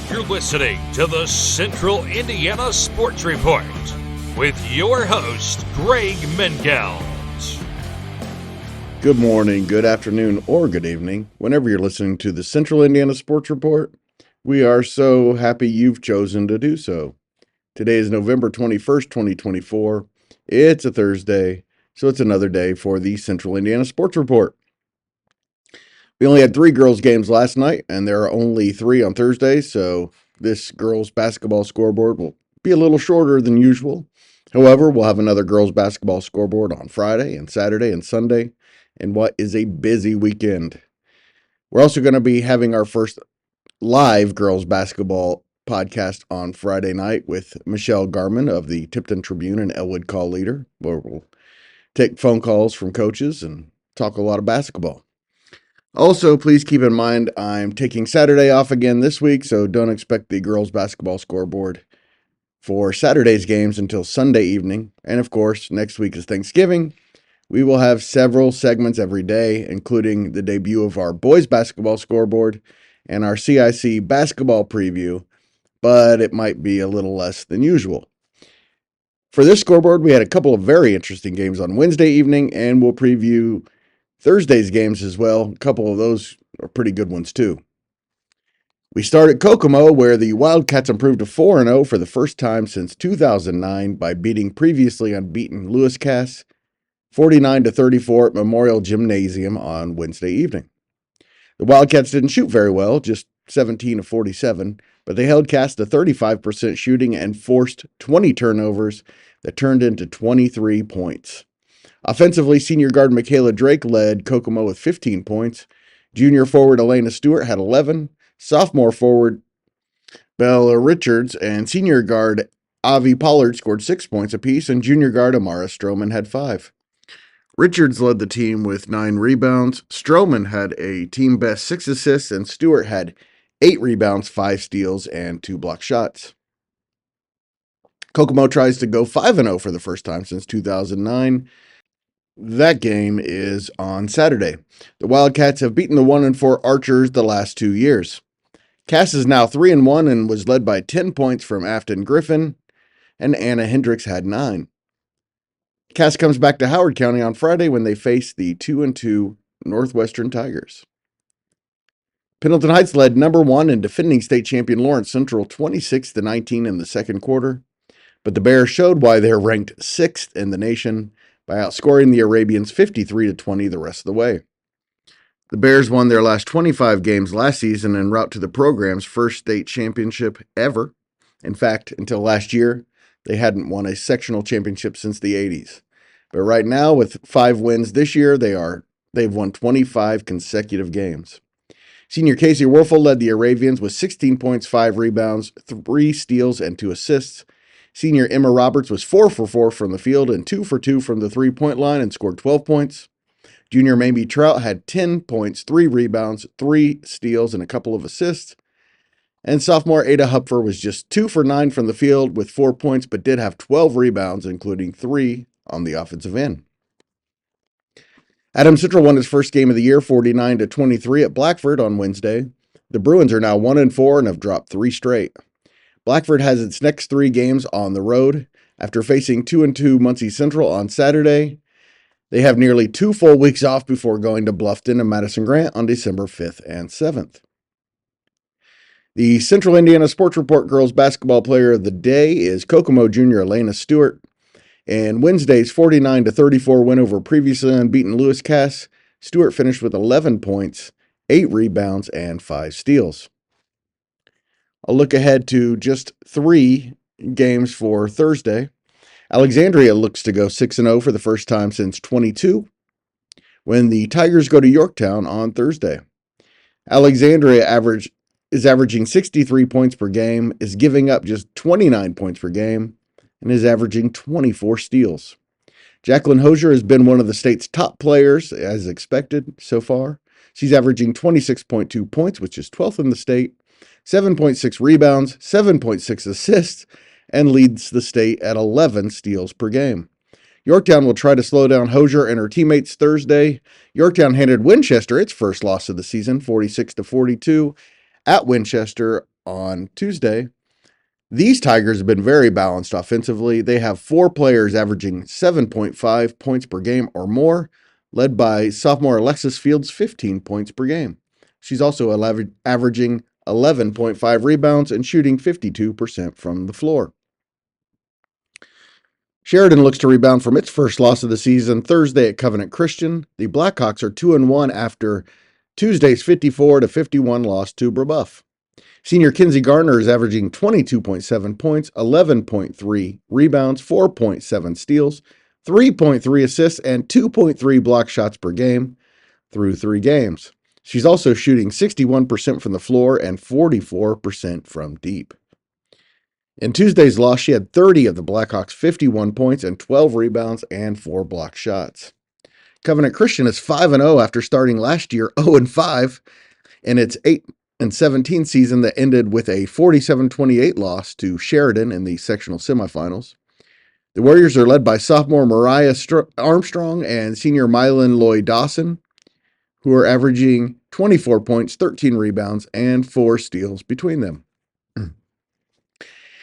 You're listening to the Central Indiana Sports Report with your host, Greg Mengels. Good morning, good afternoon, or good evening, whenever you're listening to the Central Indiana Sports Report. We are so happy you've chosen to do so. Today is November 21st, 2024. It's a Thursday, so it's another day for the Central Indiana Sports Report. We only had 3 girls' games last night, and there are only 3 on Thursday, so this girls' basketball scoreboard will be a little shorter than usual. However, we'll have another girls' basketball scoreboard on Friday and Saturday and Sunday, in what is a busy weekend. We're also going to be having our first live girls' basketball podcast on Friday night with Michelle Garman of the Tipton Tribune and Elwood Call Leader, where we'll take phone calls from coaches and talk a lot of basketball. Also, please keep in mind I'm taking Saturday off again this week, so don't expect the girls' basketball scoreboard for Saturday's games until Sunday evening. And of course, next week is Thanksgiving. We will have several segments every day, including the debut of our boys' basketball scoreboard and our CIC basketball preview, but it might be a little less than usual. For this scoreboard, we had a couple of very interesting games on Wednesday evening, and we'll preview Thursday's games as well. A couple of those are pretty good ones too. We start at Kokomo, where the Wildcats improved to 4-0 for the first time since 2009 by beating previously unbeaten Lewis Cass 49-34 at Memorial Gymnasium on Wednesday evening. The Wildcats didn't shoot very well, just 17-47, but they held Cass to 35% shooting and forced 20 turnovers that turned into 23 points. Offensively, senior guard Michaela Drake led Kokomo with 15 points. Junior forward Elena Stewart had 11. Sophomore forward Bella Richards and senior guard Avi Pollard scored 6 points apiece, and junior guard Amara Stroman had 5. Richards led the team with 9 rebounds. Stroman had a team-best 6 assists, and Stewart had 8 rebounds, 5 steals, and 2 block shots. Kokomo tries to go 5-0 for the first time since 2009. That game is on Saturday. The Wildcats have beaten the 1-4 Archers the last 2 years. Cass is now 3-1 and was led by 10 points from Afton Griffin, and Anna Hendricks had 9. Cass comes back to Howard County on Friday when they face the 2-2 Northwestern Tigers. Pendleton Heights led number 1 and defending state champion Lawrence Central 26-19 in the second quarter, but the Bears showed why they're ranked 6th in the nation by outscoring the Arabians 53-20 the rest of the way. The Bears won their last 25 games last season en route to the program's first state championship ever. In fact, until last year, they hadn't won a sectional championship since the 80s. But right now, with 5 wins this year, they've won 25 consecutive games. Senior Casey Werfel led the Arabians with 16 points, 5 rebounds, 3 steals, and 2 assists. Senior Emma Roberts was 4 for 4 from the field and 2 for 2 from the 3-point line and scored 12 points. Junior Mamie Trout had 10 points, 3 rebounds, 3 steals, and a couple of assists. And sophomore Ada Hupfer was just 2 for 9 from the field with 4 points, but did have 12 rebounds, including 3 on the offensive end. Adams Central won its first game of the year, 49-23 at Blackford on Wednesday. The Bruins are now 1-4 and have dropped 3 straight. Blackford has its next 3 games on the road. After facing 2-2 Muncie Central on Saturday, they have nearly 2 full weeks off before going to Bluffton and Madison Grant on December 5th and 7th. The Central Indiana Sports Report Girls Basketball Player of the Day is Kokomo junior Elena Stewart. In Wednesday's 49-34 win over previously unbeaten Lewis Cass, Stewart finished with 11 points, 8 rebounds, and 5 steals. I'll look ahead to just 3 games for Thursday. Alexandria looks to go 6-0 for the first time since 22 when the Tigers go to Yorktown on Thursday. Alexandria is averaging 63 points per game, is giving up just 29 points per game, and is averaging 24 steals. Jacqueline Hosier has been one of the state's top players, as expected so far. She's averaging 26.2 points, which is 12th in the state, 7.6 rebounds, 7.6 assists, and leads the state at 11 steals per game. Yorktown will try to slow down Hosier and her teammates Thursday. Yorktown handed Winchester its first loss of the season, 46-42, at Winchester on Tuesday. These Tigers have been very balanced offensively. They have 4 players averaging 7.5 points per game or more, led by sophomore Alexis Fields, 15 points per game. She's also averaging 11.5 rebounds and shooting 52% from the floor. Sheridan looks to rebound from its first loss of the season Thursday at Covenant Christian. The Blackhawks are 2-1 after Tuesday's 54-51 loss to Brebeuf. Senior Kinsey Gardner is averaging 22.7 points, 11.3 rebounds, 4.7 steals, 3.3 assists, and 2.3 block shots per game through 3 games. She's also shooting 61% from the floor and 44% from deep. In Tuesday's loss, she had 30 of the Blackhawks' 51 points and 12 rebounds and 4 block shots. Covenant Christian is 5-0 after starting last year 0-5 in its 8-17 season that ended with a 47-28 loss to Sheridan in the sectional semifinals. The Warriors are led by sophomore Mariah Armstrong and senior Mylan Lloyd Dawson, who are averaging 24 points, 13 rebounds, and 4 steals between them.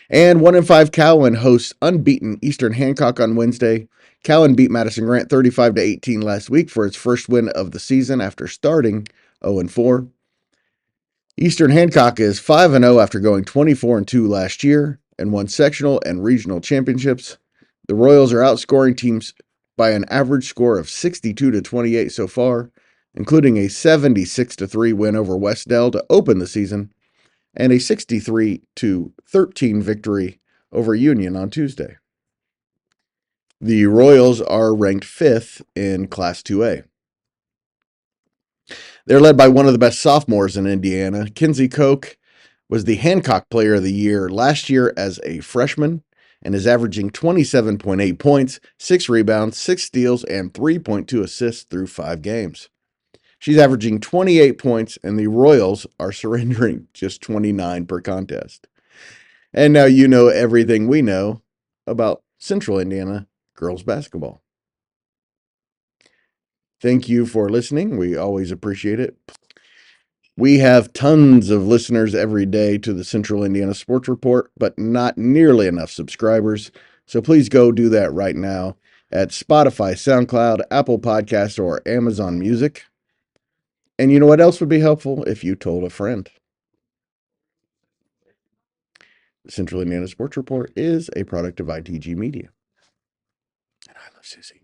And 1-5 Cowan hosts unbeaten Eastern Hancock on Wednesday. Cowan beat Madison Grant 35-18 last week for its first win of the season after starting 0-4. Eastern Hancock is 5-0 after going 24-2 last year and won sectional and regional championships. The Royals are outscoring teams by an average score of 62-28 so far, including a 76-3 win over West Dell to open the season and a 63-13 victory over Union on Tuesday. The Royals are ranked 5th in Class 2A. They're led by one of the best sophomores in Indiana. Kinsey Koch was the Hancock Player of the Year last year as a freshman and is averaging 27.8 points, 6 rebounds, 6 steals, and 3.2 assists through 5 games. She's averaging 28 points, and the Royals are surrendering just 29 per contest. And now you know everything we know about Central Indiana girls basketball. Thank you for listening. We always appreciate it. We have tons of listeners every day to the Central Indiana Sports Report, but not nearly enough subscribers. So please go do that right now at Spotify, SoundCloud, Apple Podcasts, or Amazon Music. And you know what else would be helpful? If you told a friend. The Central Indiana Sports Report is a product of ITG Media. And I love Susie.